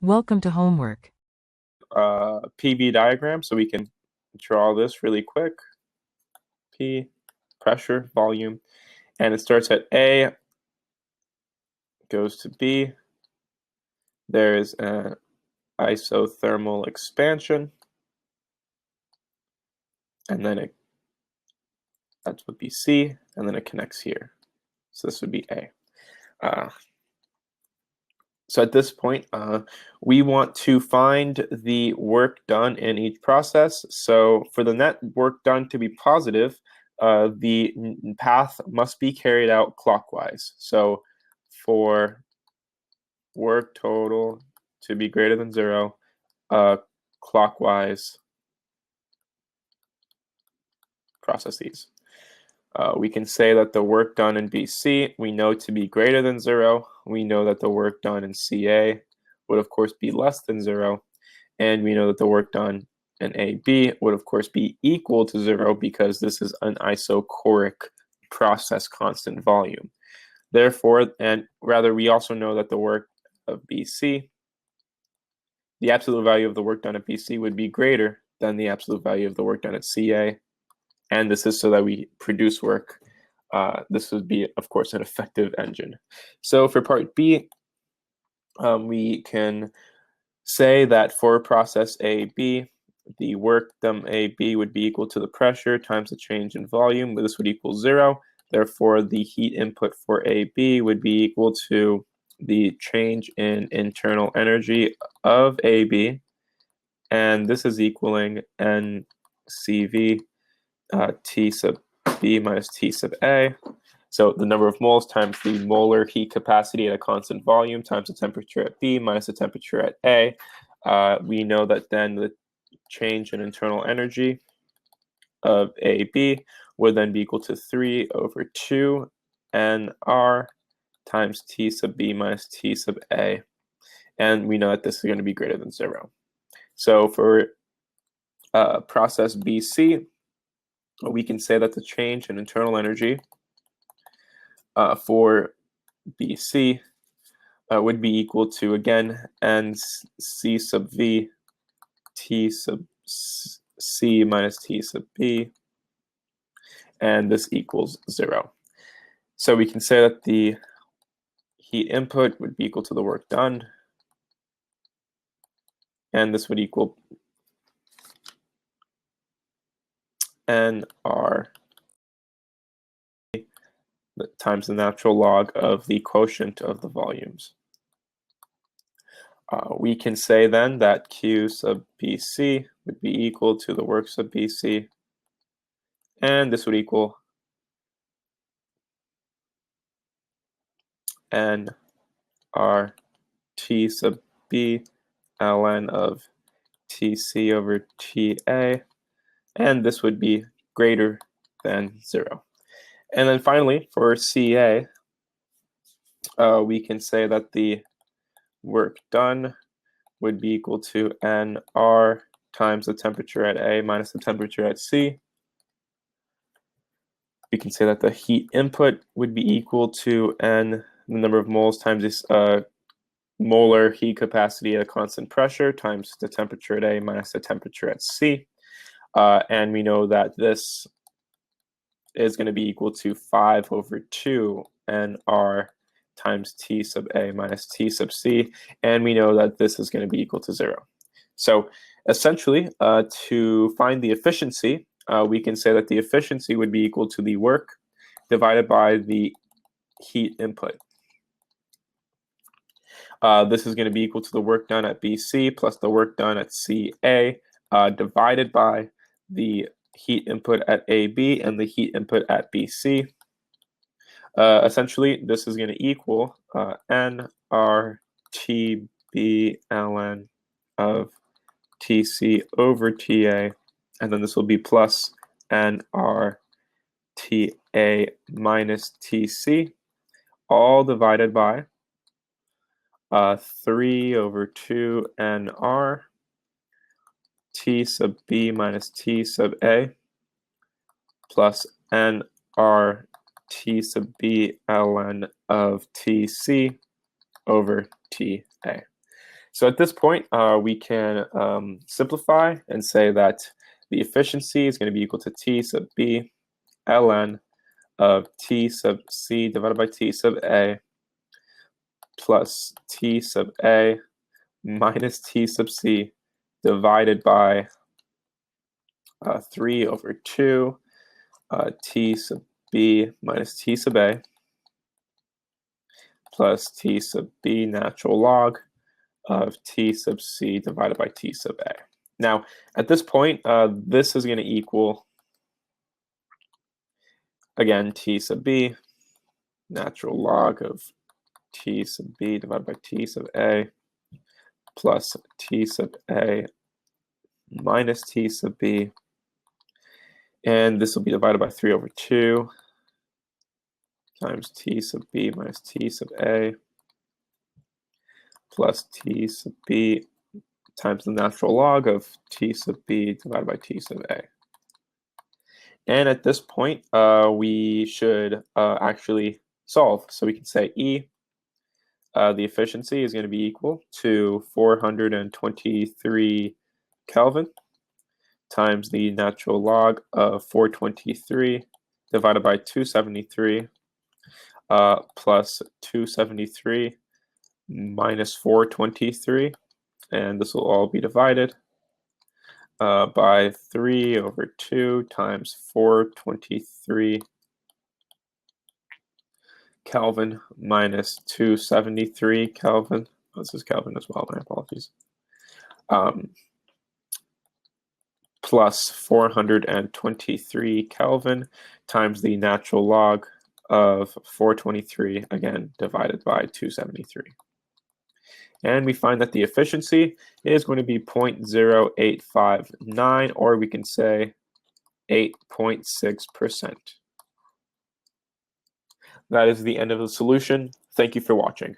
Welcome to homework. PV diagram, so we can draw this really quick. P, pressure, volume, and it starts at A, goes to B. There's an isothermal expansion, and then that would be C, and then it connects here. So this would be A. So at this point, we want to find the work done in each process. So for the net work done to be positive, the path must be carried out clockwise. So for work total to be greater than 0, clockwise processes. We can say that the work done in BC we know to be greater than 0. We know that the work done in CA would of course be less than 0. And we know that the work done in AB would of course be equal to 0 because this is an isochoric process constant volume. Therefore, and rather we also know that the work of BC, the absolute value of the work done at BC would be greater than the absolute value of the work done at CA. And this is so that we produce work. This would be, of course, an effective engine. So for part B, we can say that for process AB, the work done AB would be equal to the pressure times the change in volume. This would equal 0. Therefore, the heat input for AB would be equal to the change in internal energy of AB. And this is equaling NCV T sub B minus T sub A. So the number of moles times the molar heat capacity at a constant volume times the temperature at B minus the temperature at A. We know that then the change in internal energy of AB would then be equal to 3 over 2 NR times T sub B minus T sub A. And we know that this is going to be greater than 0. So for process BC, we can say that the change in internal energy for BC would be equal to, again, NC sub V T sub C minus T sub B, and this equals 0. So we can say that the heat input would be equal to the work done, and this would equal NR times the natural log of the quotient of the volumes. We can say then that Q sub BC would be equal to the work sub BC, and this would equal NR T sub B ln of TC over TA, and this would be greater than 0. And then finally, for CA, we can say that the work done would be equal to NR times the temperature at A minus the temperature at C. We can say that the heat input would be equal to N, the number of moles times this molar heat capacity at a constant pressure times the temperature at A minus the temperature at C. And we know that this is going to be equal to 5 over 2 NR times T sub A minus T sub C. And we know that this is going to be equal to 0. So essentially, to find the efficiency, we can say that the efficiency would be equal to the work divided by the heat input. This is going to be equal to the work done at BC plus the work done at CA divided by the heat input at AB and the heat input at BC. Essentially, this is going to equal NRTB ln of TC over TA, and then this will be plus NRTA minus TC, all divided by 3 over 2 NR T sub B minus T sub A plus NR T sub B ln of TC over TA. So at this point, we can simplify and say that the efficiency is going to be equal to T sub B ln of T sub C divided by T sub A plus T sub A minus T sub C divided by 3 over 2 T sub B minus T sub A plus T sub B natural log of T sub C divided by T sub A. Now, at this point, this is going to equal, again, T sub B natural log of T sub B divided by T sub A plus T sub A minus T sub B. And this will be divided by 3 over 2 times T sub B minus T sub A plus T sub B times the natural log of T sub B divided by T sub A. And at this point, we should actually solve. So we can say E, the efficiency is going to be equal to 423 Kelvin times the natural log of 423 divided by 273 plus 273 minus 423, and this will all be divided by 3 over 2 times 423 Kelvin minus 273 Kelvin. Oh, this is Kelvin as well, my apologies. Plus 423 Kelvin times the natural log of 423, again, divided by 273. And we find that the efficiency is going to be 0.0859, or we can say 8.6%. That is the end of the solution. Thank you for watching.